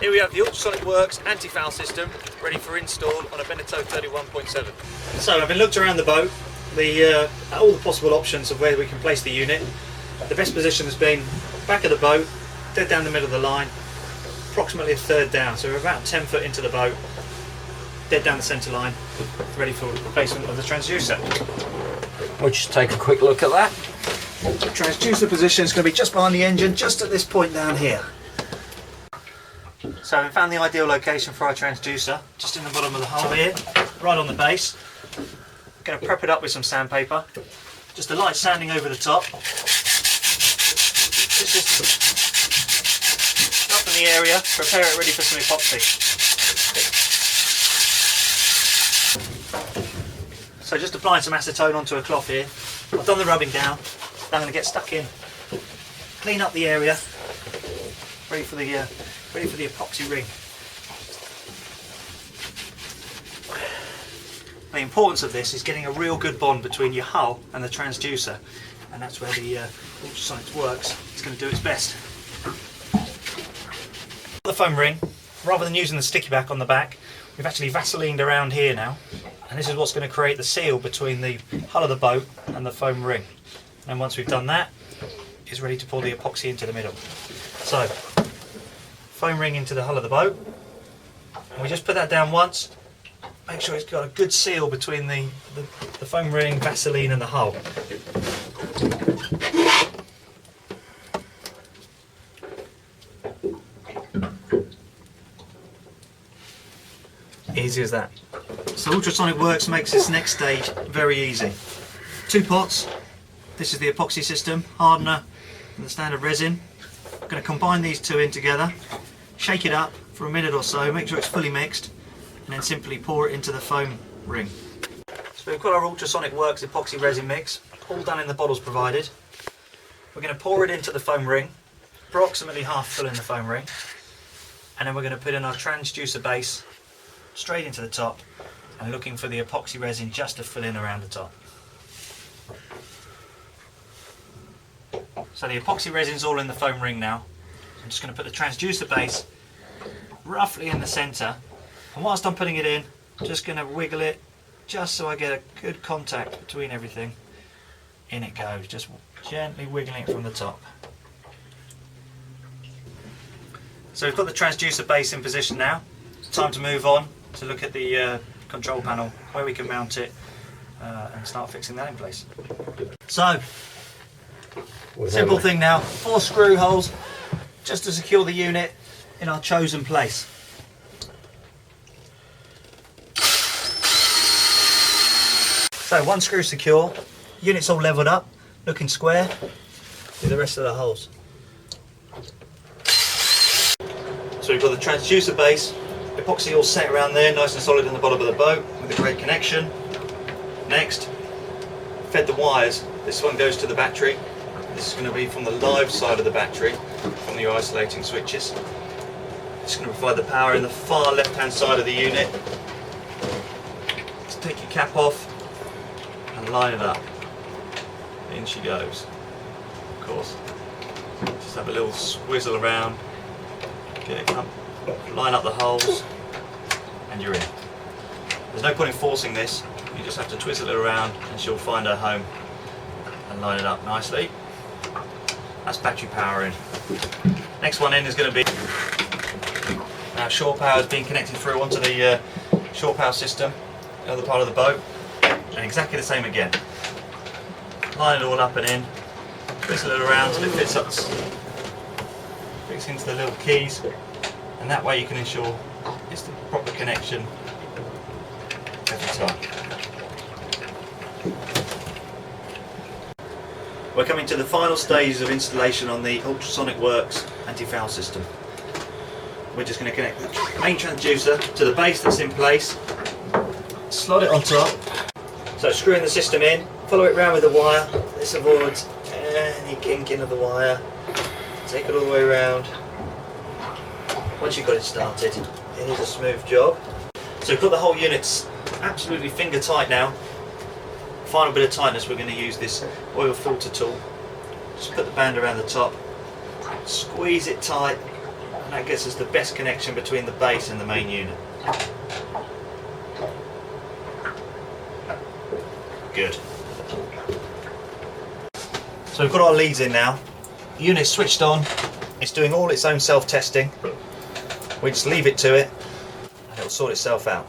Here we have the Ultrasonic Works anti-foul system ready for install on a Beneteau 31.7. So having looked around the boat, all the possible options of where we can place the unit, the best position has been back of the boat, dead down the middle of the line, approximately a third down, so we're about 10 foot into the boat, dead down the centre line, ready for replacement of the transducer. We'll just take a quick look at that. The transducer position is going to be just behind the engine, just at this point down here. So we found the ideal location for our transducer, just in the bottom of the hull here, right on the base. I'm going to prep it up with some sandpaper, just a light sanding over the top. Just up in the area, prepare it ready for some epoxy. So just applying some acetone onto a cloth here. I've done the rubbing down. Now I'm going to get stuck in, clean up the area, ready for the epoxy ring. The importance of this is getting a real good bond between your hull and the transducer, and that's where the Ultrasonic Works is going to do its best. The foam ring, rather than using the sticky back on the back, we've actually Vaselined around here now, and this is what's going to create the seal between the hull of the boat and the foam ring. And once we've done that, it's ready to pour the epoxy into the middle. So, foam ring into the hull of the boat, and we just put that down once, make sure it's got a good seal between the foam ring, Vaseline and the hull. Easy as that. So Ultrasonic Works makes this next stage very easy. 2 pots, this is the epoxy system, hardener and the standard resin. I'm going to combine these two in together, shake it up for a minute or so, make sure it's fully mixed, and then simply pour it into the foam ring. So we've got our Ultrasonic Works epoxy resin mix, all done in the bottles provided. We're going to pour it into the foam ring, approximately half full in the foam ring, and then we're going to put in our transducer base straight into the top, and looking for the epoxy resin just to fill in around the top. So the epoxy resin's all in the foam ring now. I'm just going to put the transducer base roughly in the centre, and whilst I'm putting it in, I'm just going to wiggle it just so I get a good contact between everything. In it goes, just gently wiggling it from the top. So we've got the transducer base in position now. Time to move on to look at the control panel, where we can mount it and start fixing that in place. So, simple thing now, 4 screw holes just to secure the unit in our chosen place. So 1 screw secure, unit's all levelled up, looking square, do the rest of the holes. So we've got the transducer base, epoxy all set around there, nice and solid in the bottom of the boat with a great connection. Next, fed the wires. This one goes to the battery. This is going to be from the live side of the battery, from the isolating switches. It's going to provide the power in the far left hand side of the unit. Just take your cap off and line it up. In she goes. Of course. Just have a little swizzle around, get it up, line up the holes, and you're in. There's no point in forcing this, you just have to twizzle it around and she'll find her home and line it up nicely. That's battery power in. Next one in is going to be, now shore power is being connected through onto the shore power system, the other part of the boat, and exactly the same again. Line it all up and in, twizzle it around till it fits into the little keys, and that way you can ensure it's the proper connection every time. We're coming to the final stages of installation on the Ultrasonic Works anti-foul system. We're just going to connect the main transducer to the base that's in place, slot it on top. So screwing the system in, follow it round with the wire. This avoids any kinking of the wire. Take it all the way around. Once you've got it started, it is a smooth job. So we've got the whole unit absolutely finger tight now. Final bit of tightness, we're going to use this oil filter tool. Just put the band around the top, squeeze it tight, And that gets us the best connection between the base and the main unit. Good. So we've got our leads in now. The unit's switched on. It's doing all its own self-testing. We just leave it to it and it'll sort itself out.